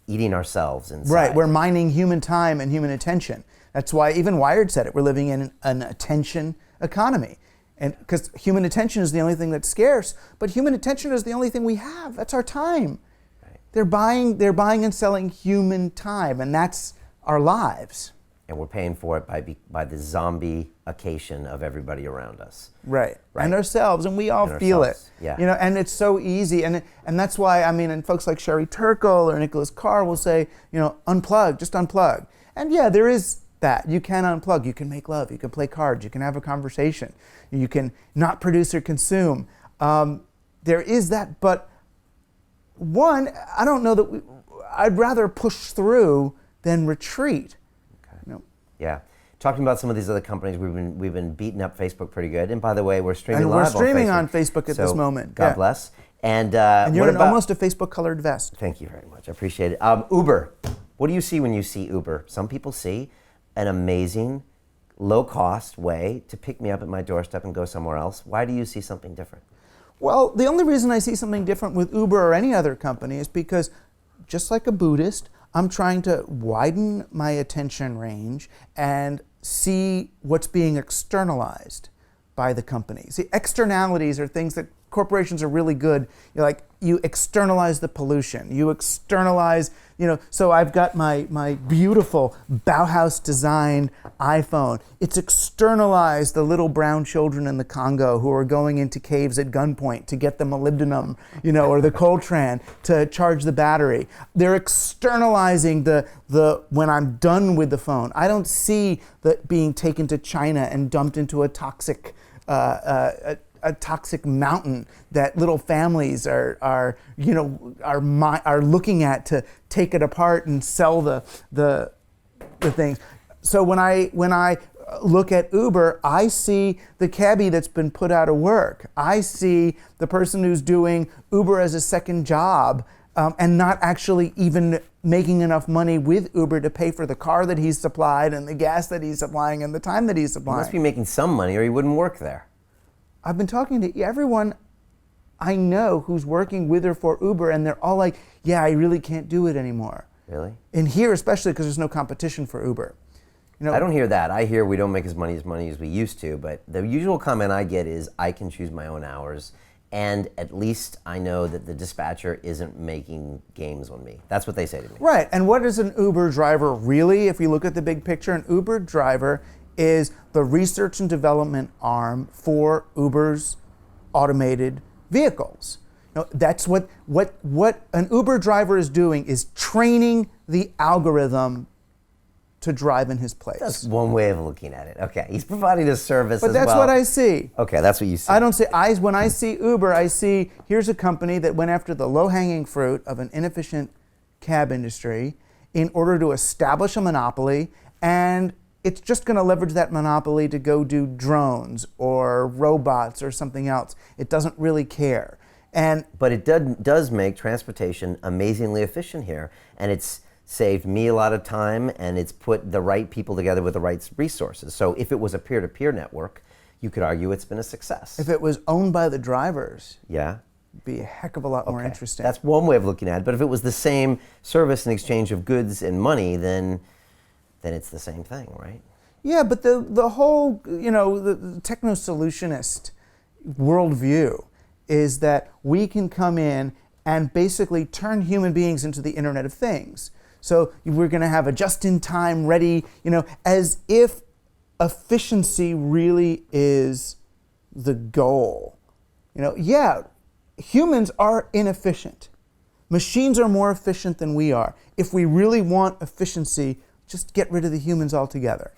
eating ourselves inside. Right, we're mining human time and human attention. That's why even Wired said it. We're living in an attention economy. And because human attention is the only thing that's scarce, but human attention is the only thing we have. That's our time. Right. They're buying and selling human time, and that's our lives. And we're paying for it by the zombie-ification of everybody around us. Right. And ourselves, and we all feel it. Yeah. And it's so easy, and that's why, and folks like Sherry Turkle or Nicholas Carr will say, unplug, just unplug. And yeah, there is that. You can unplug, you can make love, you can play cards, you can have a conversation, you can not produce or consume. There is that, but one, I don't know that I'd rather push through than retreat. Okay. You know? Yeah. Talking about some of these other companies, we've been beating up Facebook pretty good. And by the way, we're streaming live on Facebook. And we're streaming on Facebook at this moment. God bless. And you're in almost a Facebook-colored vest. Thank you very much. I appreciate it. Uber. What do you see when you see Uber? Some people see an amazing, low-cost way to pick me up at my doorstep and go somewhere else. Why do you see something different? Well, the only reason I see something different with Uber or any other company is because, just like a Buddhist, I'm trying to widen my attention range and see what's being externalized by the company. See, externalities are things that corporations are really good. You externalize the pollution. You externalize, so I've got my beautiful Bauhaus designed iPhone. It's externalized the little brown children in the Congo who are going into caves at gunpoint to get the molybdenum, or the Coltran to charge the battery. They're externalizing the when I'm done with the phone. I don't see that being taken to China and dumped into a toxic mountain that little families are looking at to take it apart and sell the things. So when I look at Uber, I see the cabbie that's been put out of work. I see the person who's doing Uber as a second job and not actually even making enough money with Uber to pay for the car that he's supplied and the gas that he's supplying and the time that he's supplying. He must be making some money or he wouldn't work there. I've been talking to everyone I know who's working with or for Uber, and they're all like, yeah, I really can't do it anymore. Really? And here, especially because there's no competition for Uber. I don't hear that. I hear we don't make as money as we used to, but the usual comment I get is I can choose my own hours, and at least I know that the dispatcher isn't making games on me. That's what they say to me. Right, and what is an Uber driver really? If you look at the big picture, an Uber driver is the research and development arm for Uber's automated vehicles. That's what an Uber driver is doing, is training the algorithm to drive in his place. That's one way of looking at it. Okay, he's providing a service but as well. But that's what I see. Okay, that's what you see. I don't see, when I see Uber, I see here's a company that went after the low-hanging fruit of an inefficient cab industry in order to establish a monopoly, and it's just going to leverage that monopoly to go do drones or robots or something else. It doesn't really care. But it does make transportation amazingly efficient here, and it's saved me a lot of time, and it's put the right people together with the right resources. So if it was a peer-to-peer network, you could argue it's been a success. If it was owned by the drivers, yeah, it'd be a heck of a lot more interesting. That's one way of looking at it. But if it was the same service and exchange of goods and money, then it's the same thing, right? Yeah, but the whole, the techno-solutionist worldview is that we can come in and basically turn human beings into the Internet of Things. So we're going to have a just-in-time ready, as if efficiency really is the goal. Yeah, humans are inefficient. Machines are more efficient than we are. If we really want efficiency, just get rid of the humans altogether.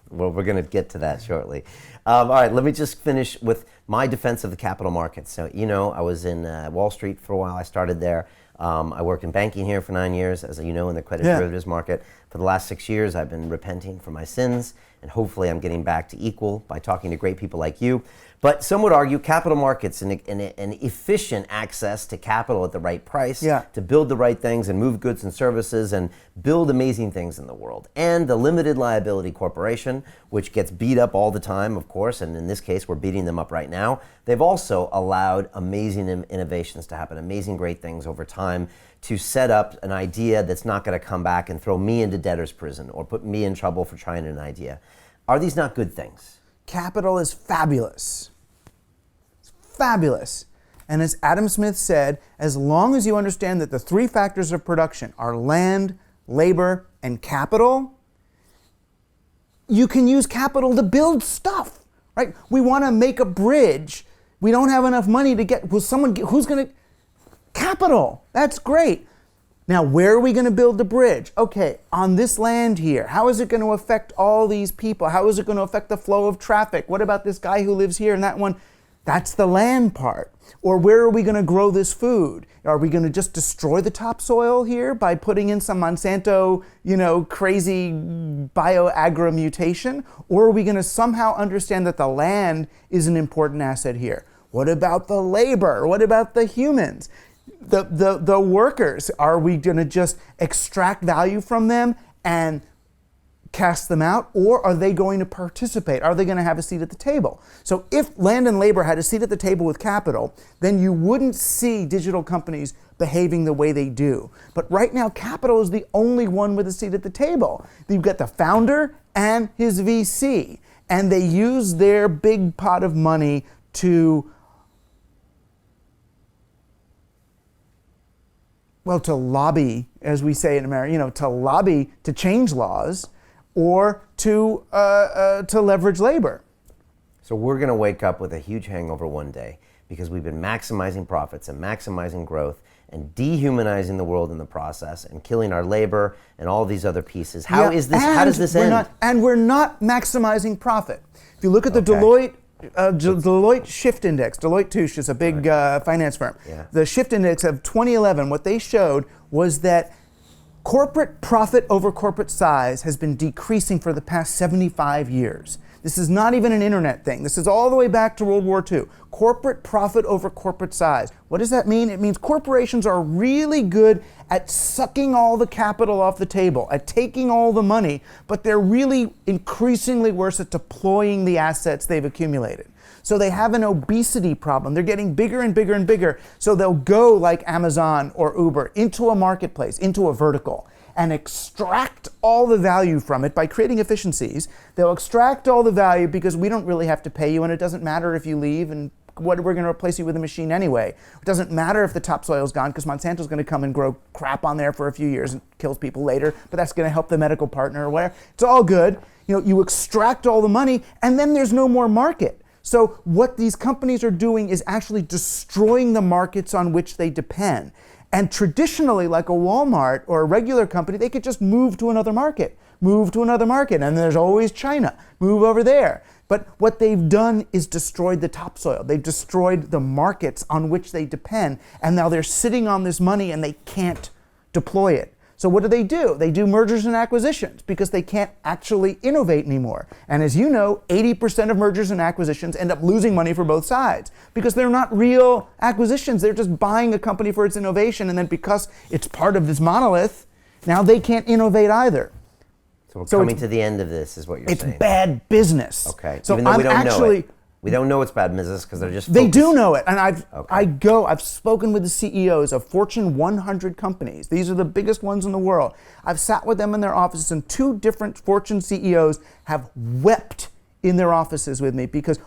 Well, we're going to get to that shortly. All right, let me just finish with my defense of the capital markets. So, I was in Wall Street for a while. I started there. I worked in banking here for 9 years, as you know, in the credit derivatives market. For the last 6 years, I've been repenting for my sins, and hopefully I'm getting back to equal by talking to great people like you. But some would argue capital markets and efficient access to capital at the right price to build the right things and move goods and services and build amazing things in the world. And the limited liability corporation, which gets beat up all the time, of course, and in this case, we're beating them up right now. They've also allowed amazing innovations to happen, amazing great things over time to set up an idea that's not going to come back and throw me into debtor's prison or put me in trouble for trying an idea. Are these not good things? Capital is fabulous. It's fabulous. And as Adam Smith said, as long as you understand that the three factors of production are land, labor, and capital, you can use capital to build stuff, right? We want to make a bridge. We don't have enough money to get, who's going to, capital, that's great. Now, where are we going to build the bridge? Okay, on this land here, how is it going to affect all these people? How is it going to affect the flow of traffic? What about this guy who lives here and that one? That's the land part. Or where are we going to grow this food? Are we going to just destroy the topsoil here by putting in some Monsanto, crazy bioagro mutation? Or are we going to somehow understand that the land is an important asset here? What about the labor? What about the humans? The workers, are we going to just extract value from them and cast them out, or are they going to participate? Are they going to have a seat at the table? So if land and labor had a seat at the table with capital, then you wouldn't see digital companies behaving the way they do. But right now, capital is the only one with a seat at the table. You've got the founder and his VC, and they use their big pot of money to lobby, as we say in America, to lobby to change laws or to leverage labor. So we're going to wake up with a huge hangover one day because we've been maximizing profits and maximizing growth and dehumanizing the world in the process and killing our labor and all these other pieces. How does this end? And we're not maximizing profit. If you look at the Deloitte Shift Index, Deloitte Touche is a big finance firm. Yeah. The Shift Index of 2011, what they showed was that corporate profit over corporate size has been decreasing for the past 75 years. This is not even an internet thing. This is all the way back to World War II. Corporate profit over corporate size. What does that mean? It means corporations are really good at sucking all the capital off the table, at taking all the money, but they're really increasingly worse at deploying the assets they've accumulated. So they have an obesity problem. They're getting bigger and bigger and bigger. So they'll go like Amazon or Uber into a marketplace, into a vertical, and extract all the value from it by creating efficiencies. They'll extract all the value because we don't really have to pay you, and it doesn't matter if you leave, and we're going to replace you with a machine anyway. It doesn't matter if the topsoil's gone because Monsanto's going to come and grow crap on there for a few years and kills people later, but that's going to help the medical partner or whatever. It's all good. You extract all the money, and then there's no more market. So what these companies are doing is actually destroying the markets on which they depend. And traditionally, like a Walmart or a regular company, they could just move to another market, and there's always China, move over there. But what they've done is destroyed the topsoil. They've destroyed the markets on which they depend, and now they're sitting on this money and they can't deploy it. So what do? They do mergers and acquisitions because they can't actually innovate anymore. And as you know, 80% of mergers and acquisitions end up losing money for both sides because they're not real acquisitions. They're just buying a company for its innovation, and then because it's part of this monolith, now they can't innovate either. So we're coming to the end of this, is what you're saying. It's bad business. Okay. So even though we don't know it. We don't know it's bad business because they're just focused. They do know it, and I've spoken with the CEOs of Fortune 100 companies. These are the biggest ones in the world. I've sat with them in their offices, and 2 different Fortune CEOs have wept in their offices with me because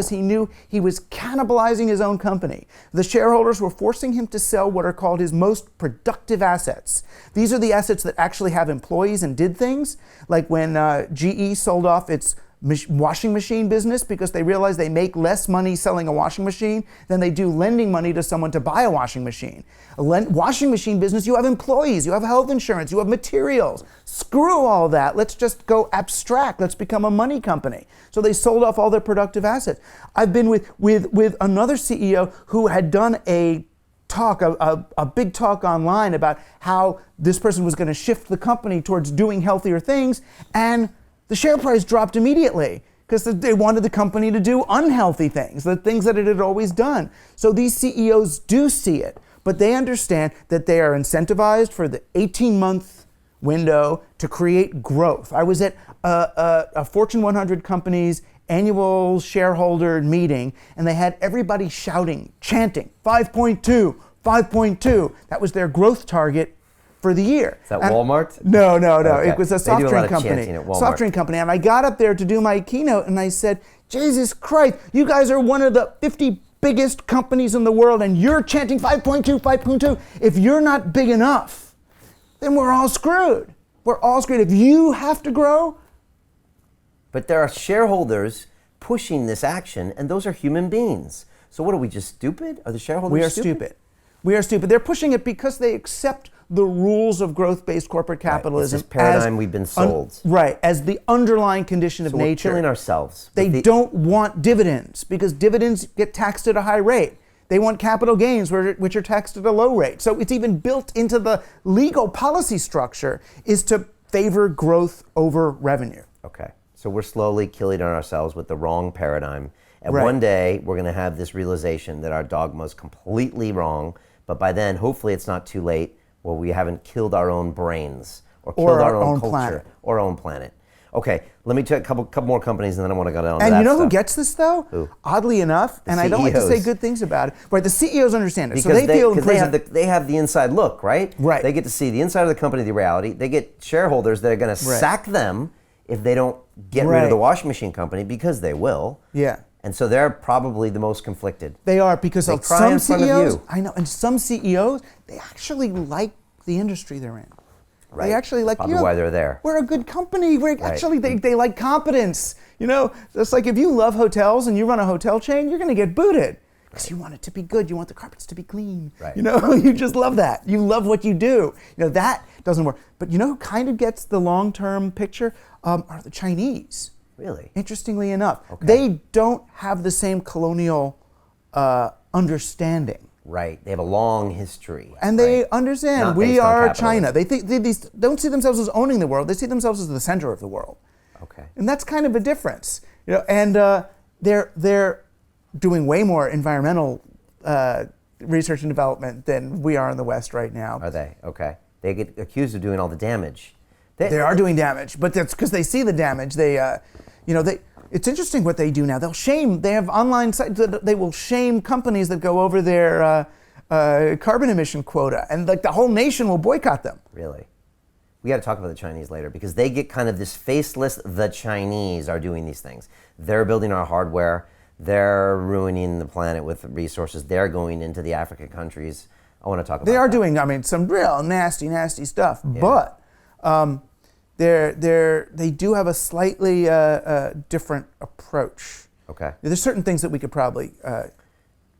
he knew he was cannibalizing his own company. The shareholders were forcing him to sell what are called his most productive assets. These are the assets that actually have employees and did things, like when GE sold off its washing machine business because they realized they make less money selling a washing machine than they do lending money to someone to buy a washing machine. Washing machine business, you have employees, you have health insurance, you have materials. Screw all that. Let's just go abstract. Let's become a money company. So they sold off all their productive assets. I've been with another CEO who had done a big talk online about how this person was going to shift the company towards doing healthier things, and the share price dropped immediately because they wanted the company to do unhealthy things, the things that it had always done. So these CEOs do see it, but they understand that they are incentivized for the 18-month window to create growth. I was at a Fortune 100 company's annual shareholder meeting, and they had everybody shouting, chanting, 5.2, 5.2. That was their growth target for the year. Is that Walmart? No. Okay. It was a soft drink company. Soft drink company. And I got up there to do my keynote and I said, Jesus Christ, you guys are one of the 50 biggest companies in the world and you're chanting 5.2, 5.2. If you're not big enough, then we're all screwed. We're all screwed. If you have to grow. But there are shareholders pushing this action, and those are human beings. So what are we, just stupid? Are the shareholders stupid? We are stupid. They're pushing it because they accept the rules of growth-based corporate capitalism. It's this paradigm we've been sold. Right, as the underlying condition of nature. We're killing ourselves. They don't want dividends because dividends get taxed at a high rate. They want capital gains, which are taxed at a low rate. So it's even built into the legal policy structure is to favor growth over revenue. Okay, so we're slowly killing ourselves with the wrong paradigm. And Right. one day, we're going to have this realization that our dogma is completely wrong. But by then, hopefully it's not too late where we haven't killed our own brains or killed our own culture planet. or our own planet. Okay, let me take a couple more companies and then I want to go down to that And you know who stuff. gets this though? Who? Oddly enough, and I don't like to say CEOs. good things about it, right? The CEOs understand it, Because so they feel because imprisoned. they have the inside look, right? Right. They get to see the inside of the company, the reality. They get shareholders that are going to sack them if they don't get rid of the washing machine company, because they will. Yeah. And so they're probably the most conflicted. They are, because They of cry some in front of CEOs, you. I know, and some CEOs, they actually like the industry they're in. Right. They actually like, Probably why they're there. We're a good company. We're actually, they like competence. You know, it's like if you love hotels and you run a hotel chain, you're going to get booted because you want it to be good. You want the carpets to be clean. Right. You know, you just love that. You love what you do. You know, that doesn't work. But you know who kind of gets the long-term picture are the Chinese. Really? Interestingly enough, Okay. they don't have the same colonial understanding. Right. They have a long history. And they right? understand Not we based on are capitalism. China. They don't see themselves as owning the world. They see themselves as the center of the world. Okay. And that's kind of a difference. You know, and they're doing way more environmental research and development than we are in the West right now. Are they? Okay. They get accused of doing all the damage. They are doing damage, but that's because they see the damage. It's interesting what they do now. They have online sites that they will shame companies that go over their carbon emission quota, and like the whole nation will boycott them. Really? We got to talk about the Chinese later, because they get kind of this faceless, the Chinese are doing these things. They're building our hardware. They're ruining the planet with resources. They're going into the African countries. I want to talk about that. They are doing, some real nasty stuff, but they do have a slightly different approach. Okay. There's certain things that we could probably Let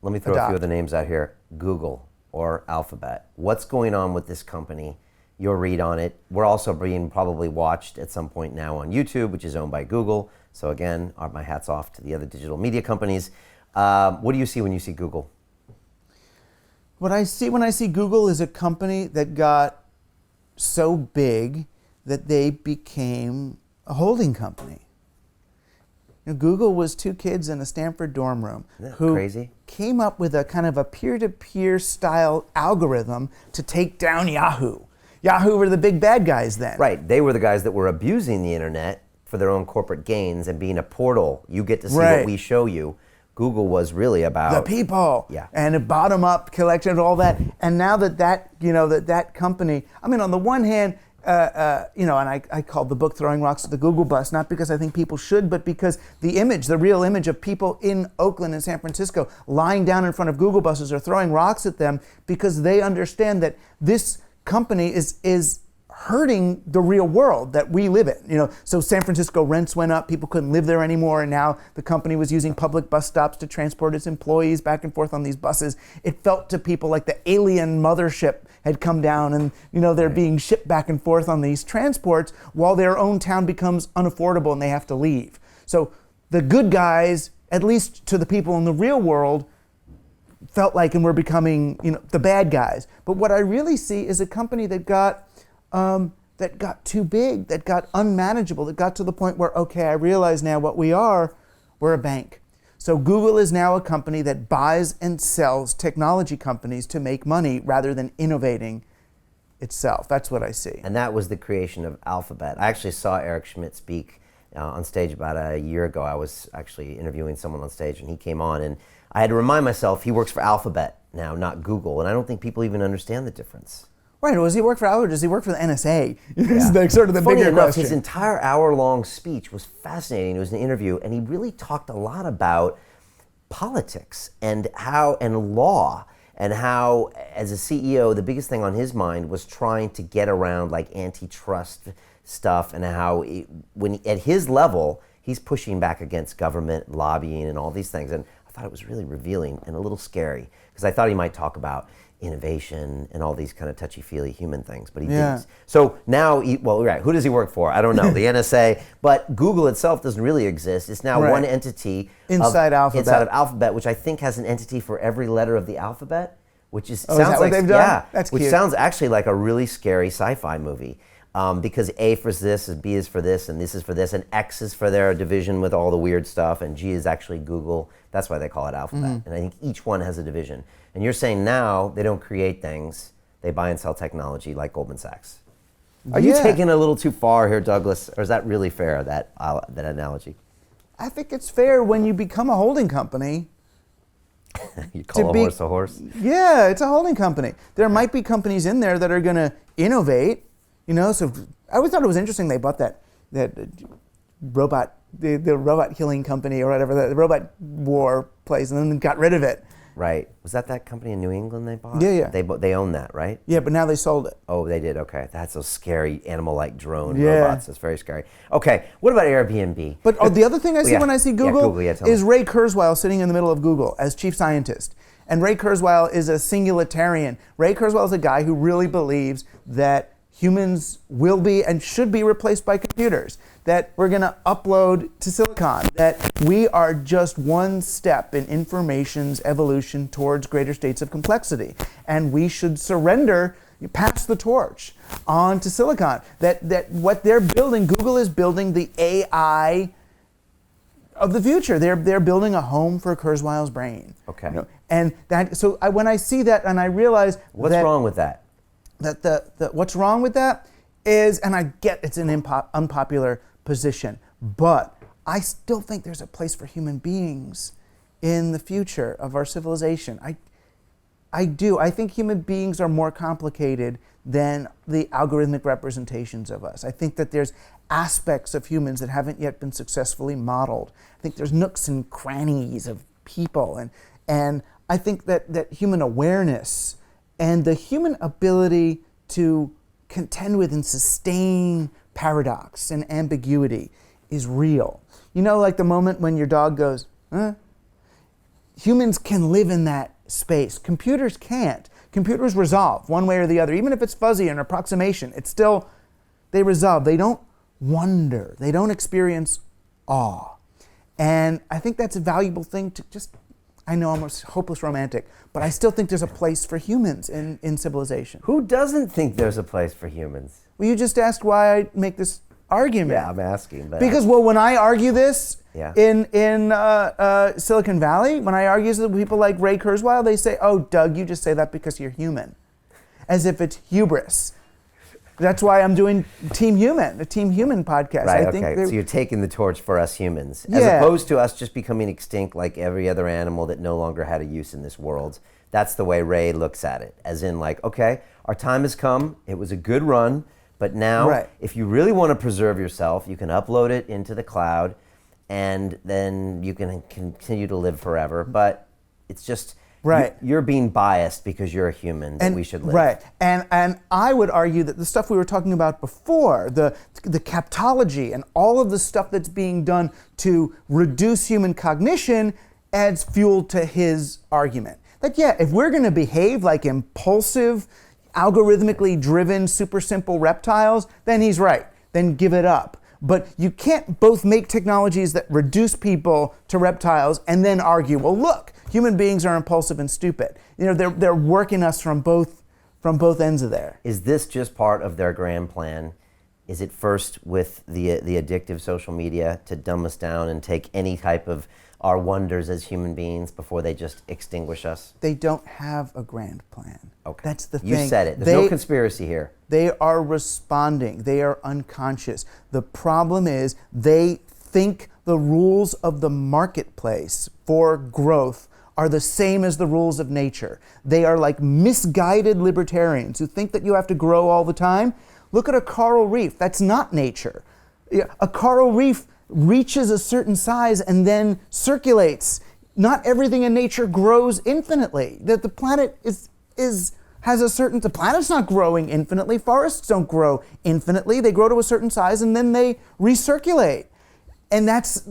me throw a adopt. few of the names out here. Google or Alphabet. What's going on with this company? Your read on it. We're also being probably watched at some point now on YouTube, which is owned by Google. So again, my hat's off to the other digital media companies. What do you see when you see Google? What I see when I see Google is a company that got so big that they became a holding company. You know, Google was two kids in a Stanford dorm room who crazy? came up with a kind of a peer-to-peer style algorithm to take down Yahoo. Yahoo were the big bad guys then. Right. They were the guys that were abusing the internet for their own corporate gains and being a portal. You get to see what we show you. Google was really about the people, and a bottom-up collection of all that. And now that company, I mean, on the one hand, and I called the book "Throwing Rocks at the Google Bus," not because I think people should, but because the real image of people in Oakland and San Francisco lying down in front of Google buses or throwing rocks at them because they understand that this company is hurting the real world that we live in. So San Francisco rents went up, people couldn't live there anymore, and now the company was using public bus stops to transport its employees back and forth on these buses. It felt to people like the alien mothership had come down and they're being shipped back and forth on these transports while their own town becomes unaffordable and they have to leave. So the good guys, at least to the people in the real world, felt like and were becoming the bad guys. But what I really see is a company that got too big, that got unmanageable, that got to the point where, okay, I realize now what we are, we're a bank. So Google is now a company that buys and sells technology companies to make money rather than innovating itself. That's what I see. And that was the creation of Alphabet. I actually saw Eric Schmidt speak on stage about a year ago. I was actually interviewing someone on stage and he came on and I had to remind myself he works for Alphabet now, not Google. And I don't think people even understand the difference. Right, does he work for Alphabet or does he work for the NSA? It's like sort of the Funny bigger enough, question. his entire hour-long speech was fascinating. It was an interview, and he really talked a lot about politics and law, and how, as a CEO, the biggest thing on his mind was trying to get around like antitrust stuff, and how at his level, he's pushing back against government lobbying and all these things. And I thought it was really revealing and a little scary, because I thought he might talk about innovation and all these kind of touchy-feely human things, but he didn't. So now, who does he work for? I don't know, the NSA, but Google itself doesn't really exist. It's now one entity inside Alphabet, of Alphabet, which I think has an entity for every letter of the alphabet, which is sounds like what they've done? Yeah, that's which cute. Sounds actually like a really scary sci-fi movie. Because A for this, and B is for this, and this is for this, and X is for their division with all the weird stuff, and G is actually Google. That's why they call it Alphabet. And I think each one has a division. And you're saying now they don't create things, they buy and sell technology like Goldman Sachs. Are you taking it a little too far here, Douglas, or is that really fair, that analogy? I think it's fair when you become a holding company. You call a horse a horse? Yeah, it's a holding company. There might be companies in there that are going to innovate. So I always thought it was interesting they bought that robot, the robot killing company or whatever, the robot war place, and then got rid of it. Right. Was that company in New England they bought? Yeah. They own that, right? Yeah, but now they sold it. Oh, they did. Okay. That's those scary animal-like drone robots. That's very scary. Okay. What about Airbnb? But the other thing I see when I see Google, is me. Ray Kurzweil sitting in the middle of Google as chief scientist. And Ray Kurzweil is a singularitarian. Ray Kurzweil is a guy who really believes that humans will be and should be replaced by computers, that we're going to upload to silicon, that we are just one step in information's evolution towards greater states of complexity, and we should surrender, pass the torch on to silicon, that what they're building, Google is building the AI of the future. They're building a home for Kurzweil's brain. Okay. And when I see that and I realize what's wrong with that? What's wrong with that is, and I get it's an unpopular position, but I still think there's a place for human beings in the future of our civilization. I do. I think human beings are more complicated than the algorithmic representations of us. I think that there's aspects of humans that haven't yet been successfully modeled. I think there's nooks and crannies of people, and I think that human awareness and the human ability to contend with and sustain paradox and ambiguity is real. Like the moment when your dog goes, huh? Humans can live in that space. Computers can't. Computers resolve one way or the other. Even if it's fuzzy and approximation, it's still, they resolve. They don't wonder. They don't experience awe. And I think that's a valuable thing to I know I'm a hopeless romantic, but I still think there's a place for humans in civilization. Who doesn't think there's a place for humans? Well, you just asked why I make this argument. Yeah, I'm asking. Because when I argue this in Silicon Valley, when I argue this with people like Ray Kurzweil, they say, "Oh, Doug, you just say that because you're human," as if it's hubris. That's why I'm doing TeamHuman, a TeamHuman podcast. Right, so you're taking the torch for us humans, as opposed to us just becoming extinct like every other animal that no longer had a use in this world. That's the way Ray looks at it, as in like, okay, our time has come, it was a good run, but now if you really want to preserve yourself, you can upload it into the cloud, and then you can continue to live forever, but it's just... You're being biased because you're a human that we should live. Right. And I would argue that the stuff we were talking about before, the captology and all of the stuff that's being done to reduce human cognition adds fuel to his argument. That if we're going to behave like impulsive, algorithmically driven, super simple reptiles, then he's right. Then give it up. But you can't both make technologies that reduce people to reptiles and then argue, well, look, human beings are impulsive and stupid. They're working us from both ends of there. Is this just part of their grand plan? Is it first with the addictive social media to dumb us down and take any type of our wonders as human beings before they just extinguish us? They don't have a grand plan. Okay. That's the thing. You said it. There's no conspiracy here. They are responding. They are unconscious. The problem is they think the rules of the marketplace for growth are the same as the rules of nature. They are like misguided libertarians who think that you have to grow all the time. Look at a coral reef. That's not nature. A coral reef reaches a certain size and then circulates. Not everything in nature grows infinitely. That the planet has a certain... The planet's not growing infinitely. Forests don't grow infinitely. They grow to a certain size and then they recirculate. And that's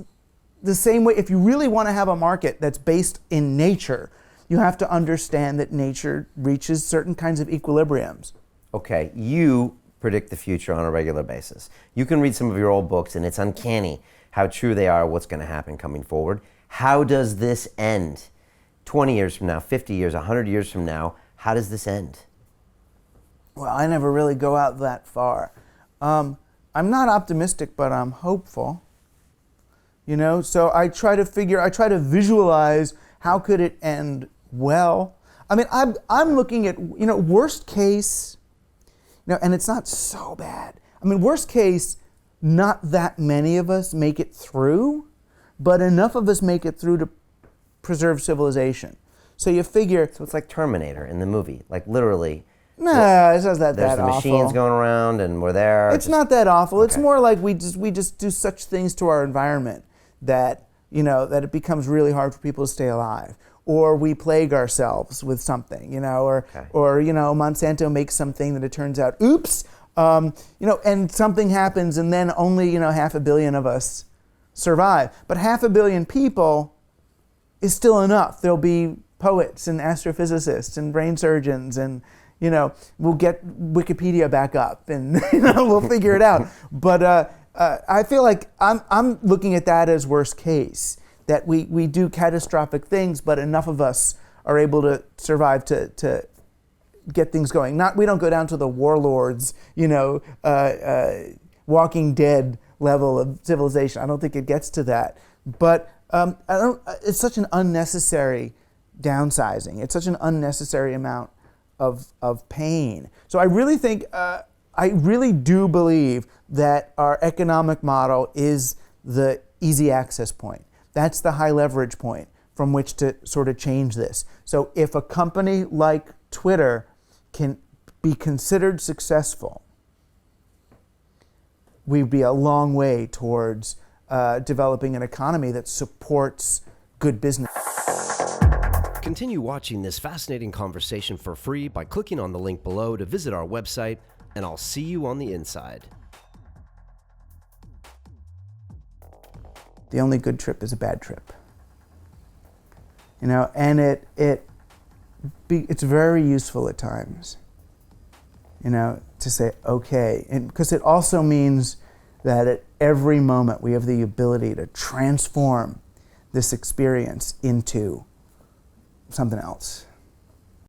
the same way, if you really want to have a market that's based in nature, you have to understand that nature reaches certain kinds of equilibriums. Okay, you predict the future on a regular basis. You can read some of your old books and it's uncanny how true they are, what's going to happen coming forward. How does this end? 20 years from now, 50 years, 100 years from now, how does this end? Well, I never really go out that far. I'm not optimistic, but I'm hopeful. You know, so I try to visualize how could it end well. I mean, I'm looking at, worst case, and it's not so bad. I mean, worst case, not that many of us make it through, but enough of us make it through to preserve civilization. So you figure... So it's like Terminator in the movie, like literally... No, it's not that awful. There's the machines going around and we're there. It's not that awful. Okay. It's more like we just do such things to our environment that, that it becomes really hard for people to stay alive. Or we plague ourselves with something, or Monsanto makes something that it turns out, oops, and something happens and then only, 500 million of us survive. But 500 million people is still enough. There'll be poets and astrophysicists and brain surgeons and, we'll get Wikipedia back up and, we'll figure it out. But I feel like I'm looking at that as worst case, that we do catastrophic things, but enough of us are able to survive to get things going. We don't go down to the warlords, Walking Dead level of civilization. I don't think it gets to that. But it's such an unnecessary downsizing. It's such an unnecessary amount of pain. So I really think, I really do believe that our economic model is the easy access point. That's the high leverage point from which to sort of change this. So if a company like Twitter can be considered successful, we'd be a long way towards developing an economy that supports good business. Continue watching this fascinating conversation for free by clicking on the link below to visit our website, and I'll see you on the inside. The only good trip is a bad trip. And it's very useful at times, to say, okay, and because it also means that at every moment we have the ability to transform this experience into something else.